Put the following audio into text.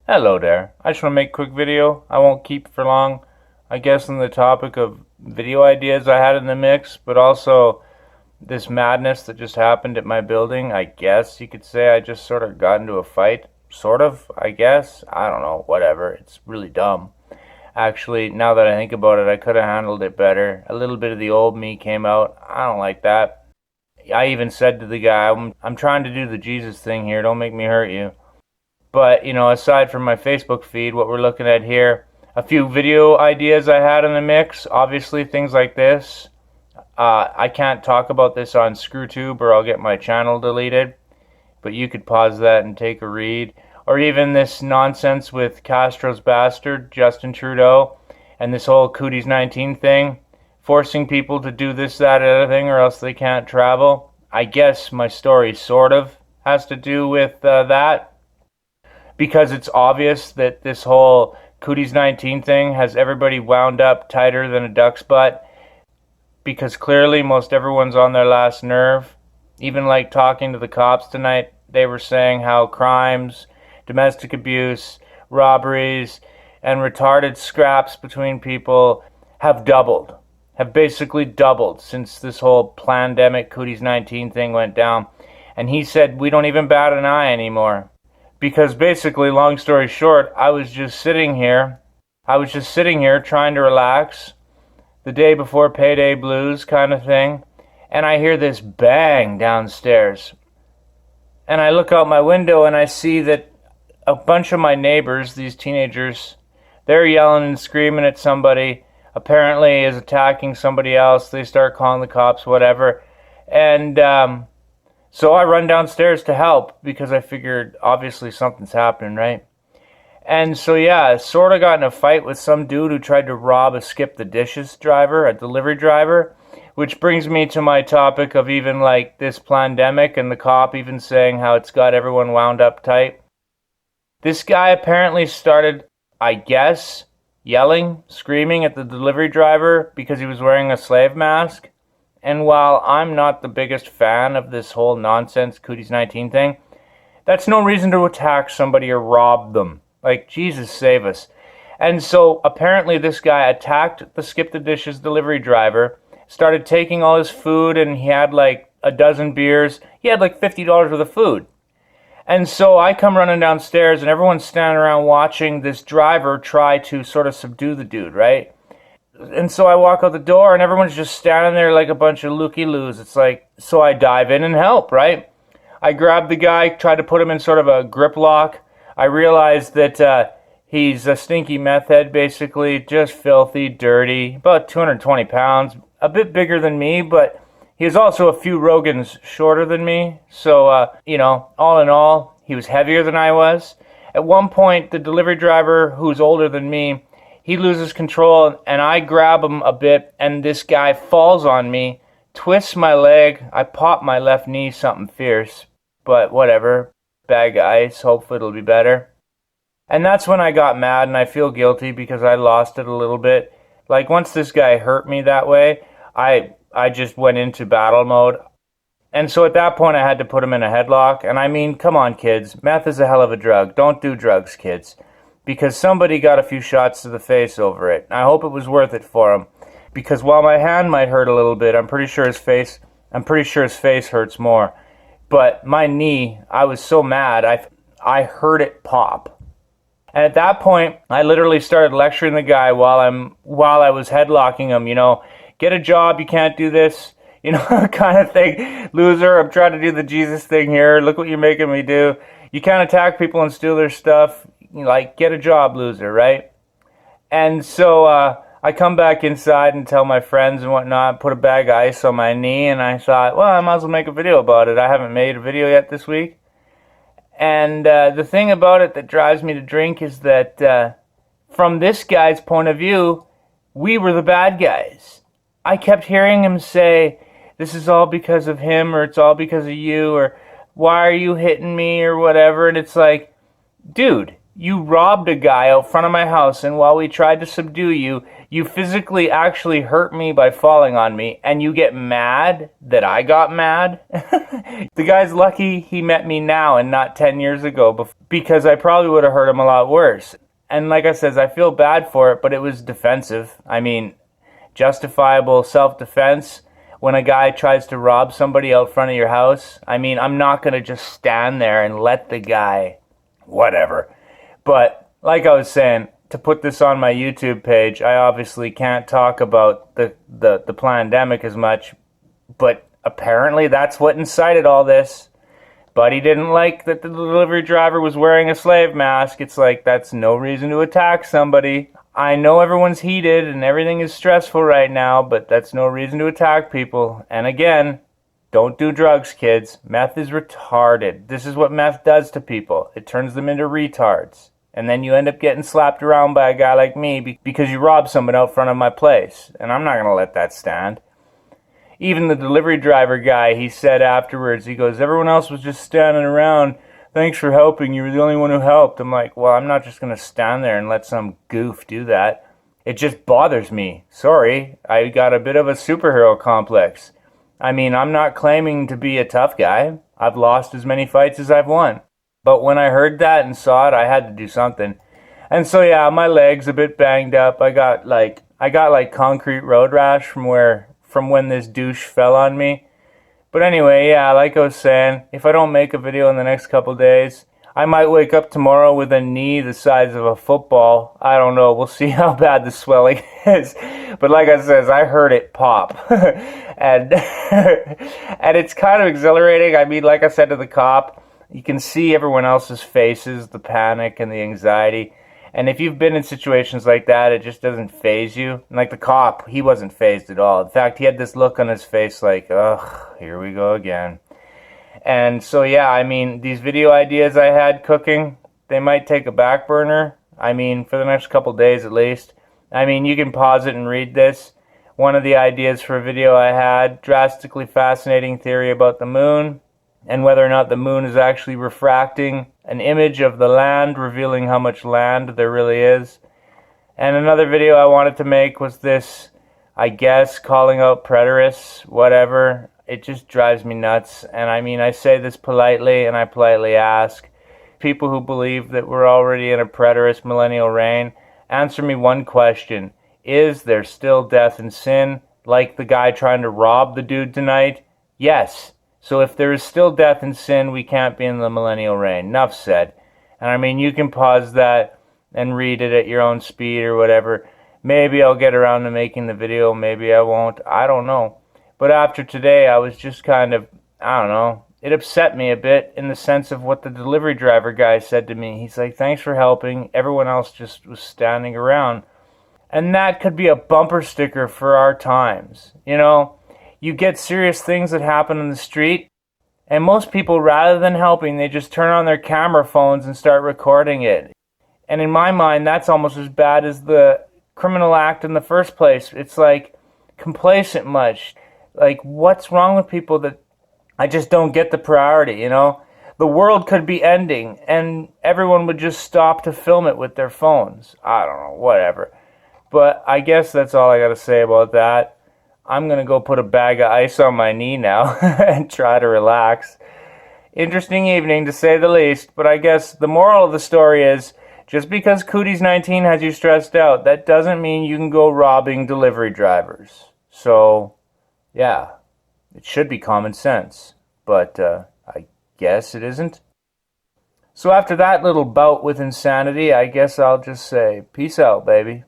Hello there. I just want to make a quick video. I won't keep for long. I guess on the topic of video ideas I had in the mix, but also this madness that just happened at my building. I guess you could say I just sort of got into a fight. Sort of, I guess. I don't know, whatever. It's really dumb. Actually, now that I think about it, I could have handled it better. A little bit of the old me came out. I don't like that. I even said to the guy, I'm trying to do the Jesus thing here. Don't make me hurt you. But, aside from my Facebook feed, what we're looking at here, a few video ideas I had in the mix. Obviously, things like this. I can't talk about this on ScrewTube or I'll get my channel deleted. But you could pause that and take a read. Or even this nonsense with Castro's bastard, Justin Trudeau, and this whole Cooties 19 thing. Forcing people to do this, that, other thing, or else they can't travel. I guess my story sort of has to do with that. Because it's obvious that this whole Cooties 19 thing has everybody wound up tighter than a duck's butt. Because clearly most everyone's on their last nerve. Even like talking to the cops tonight, they were saying how crimes, domestic abuse, robberies, and retarded scraps between people have doubled. Have basically doubled since this whole pandemic Cooties 19 thing went down. And he said we don't even bat an eye anymore. Because basically, long story short, I was just sitting here trying to relax, the day before payday blues kind of thing, and I hear this bang downstairs. And I look out my window and I see that a bunch of my neighbors, these teenagers, they're yelling and screaming at somebody, apparently is attacking somebody else. They start calling the cops, whatever. And so I run downstairs to help because I figured obviously something's happening, right? And so yeah, I sort of got in a fight with some dude who tried to rob a skip the dishes driver, a delivery driver, which brings me to my topic of even like this pandemic and the cop even saying how it's got everyone wound up tight. This guy apparently started, I guess, yelling, screaming at the delivery driver because he was wearing a slave mask. And while I'm not the biggest fan of this whole nonsense Cooties 19 thing, that's no reason to attack somebody or rob them. Like, Jesus save us. And so apparently this guy attacked the Skip the Dishes delivery driver, started taking all his food, and he had like a dozen beers. He had like $50 worth of food. And so I come running downstairs and everyone's standing around watching this driver try to sort of subdue the dude, right? And so I walk out the door and everyone's just standing there like a bunch of looky-loos. It's like, so I dive in and help, right? I grab the guy, try to put him in sort of a grip lock. I realize that he's a stinky meth head, basically, just filthy, dirty, about 220 pounds, a bit bigger than me, but he was also a few Rogans shorter than me. So, all in all, he was heavier than I was. At one point, the delivery driver, who's older than me, he loses control, and I grab him a bit, and this guy falls on me, twists my leg. I pop my left knee, something fierce, but whatever. Bad guys, hopefully it'll be better. And that's when I got mad, and I feel guilty because I lost it a little bit. Like, once this guy hurt me that way, I just went into battle mode. And so at that point, I had to put him in a headlock. And I mean, come on, kids. Meth is a hell of a drug. Don't do drugs, kids. Because somebody got a few shots to the face over it. I hope it was worth it for him. Because while my hand might hurt a little bit, I'm pretty sure his face hurts more. But my knee, I was so mad, I heard it pop. And at that point, I literally started lecturing the guy while I was headlocking him, get a job, you can't do this, kind of thing. Loser, I'm trying to do the Jesus thing here. Look what you're making me do. You can't attack people and steal their stuff. Like, get a job, loser, right? And so I come back inside and tell my friends and whatnot, put a bag of ice on my knee, and I thought, well, I might as well make a video about it. I haven't made a video yet this week. And the thing about it that drives me to drink is that from this guy's point of view, we were the bad guys. I kept hearing him say, this is all because of him, or it's all because of you, or why are you hitting me, or whatever. And it's like, dude, You robbed a guy out front of my house, and while we tried to subdue you, you physically actually hurt me by falling on me, and you get mad that I got mad? The guy's lucky he met me now and not 10 years ago, because I probably would have hurt him a lot worse. And like I said, I feel bad for it, but it was defensive. I mean, justifiable self-defense. When a guy tries to rob somebody out front of your house, I mean, I'm not going to just stand there and let the guy, whatever. But like I was saying, to put this on my YouTube page, I obviously can't talk about the pandemic as much, but apparently that's what incited all this. Buddy didn't like that the delivery driver was wearing a slave mask. It's like, that's no reason to attack somebody. I know everyone's heated and everything is stressful right now, but that's no reason to attack people. And again, don't do drugs, kids. Meth is retarded. This is what meth does to people. It turns them into retards. And then you end up getting slapped around by a guy like me because you robbed someone out front of my place. And I'm not going to let that stand. Even the delivery driver guy, he said afterwards, he goes, everyone else was just standing around. Thanks for helping. You were the only one who helped. I'm like, well, I'm not just going to stand there and let some goof do that. It just bothers me. Sorry, I got a bit of a superhero complex. I mean, I'm not claiming to be a tough guy. I've lost as many fights as I've won. But when I heard that and saw it, I had to do something. And so, yeah, my leg's a bit banged up. I got like concrete road rash from when this douche fell on me. But anyway, yeah, like I was saying, if I don't make a video in the next couple days, I might wake up tomorrow with a knee the size of a football. I don't know. We'll see how bad the swelling is. But like I said, I heard it pop. and it's kind of exhilarating. I mean, like I said to the cop, you can see everyone else's faces, the panic and the anxiety. And if you've been in situations like that, it just doesn't faze you. And like the cop, he wasn't fazed at all. In fact, he had this look on his face like, ugh, here we go again. And so, yeah, I mean, these video ideas I had cooking, they might take a back burner. I mean, for the next couple days at least. I mean, you can pause it and read this. One of the ideas for a video I had, drastically fascinating theory about the moon, and whether or not the moon is actually refracting an image of the land, revealing how much land there really is. And another video I wanted to make was this, I guess, calling out preterists, whatever. It just drives me nuts. And I mean, I say this politely, and I politely ask people who believe that we're already in a preterist millennial reign, answer me one question. Is there still death and sin, like the guy trying to rob the dude tonight? Yes. So if there is still death and sin, we can't be in the millennial reign. Enough said. And I mean, you can pause that and read it at your own speed or whatever. Maybe I'll get around to making the video. Maybe I won't. I don't know. But after today, I was just kind of, I don't know. It upset me a bit in the sense of what the delivery driver guy said to me. He's like, thanks for helping. Everyone else just was standing around. And that could be a bumper sticker for our times. You know? You get serious things that happen in the street, and most people, rather than helping, they just turn on their camera phones and start recording it. And in my mind, that's almost as bad as the criminal act in the first place. It's like complacent much. Like, what's wrong with people that I just don't get the priority, you know? The world could be ending, and everyone would just stop to film it with their phones. I don't know, whatever. But I guess that's all I got to say about that. I'm going to go put a bag of ice on my knee now and try to relax. Interesting evening, to say the least, but I guess the moral of the story is, just because Cooties 19 has you stressed out, that doesn't mean you can go robbing delivery drivers. So, yeah, it should be common sense, but I guess it isn't. So after that little bout with insanity, I guess I'll just say, peace out, baby.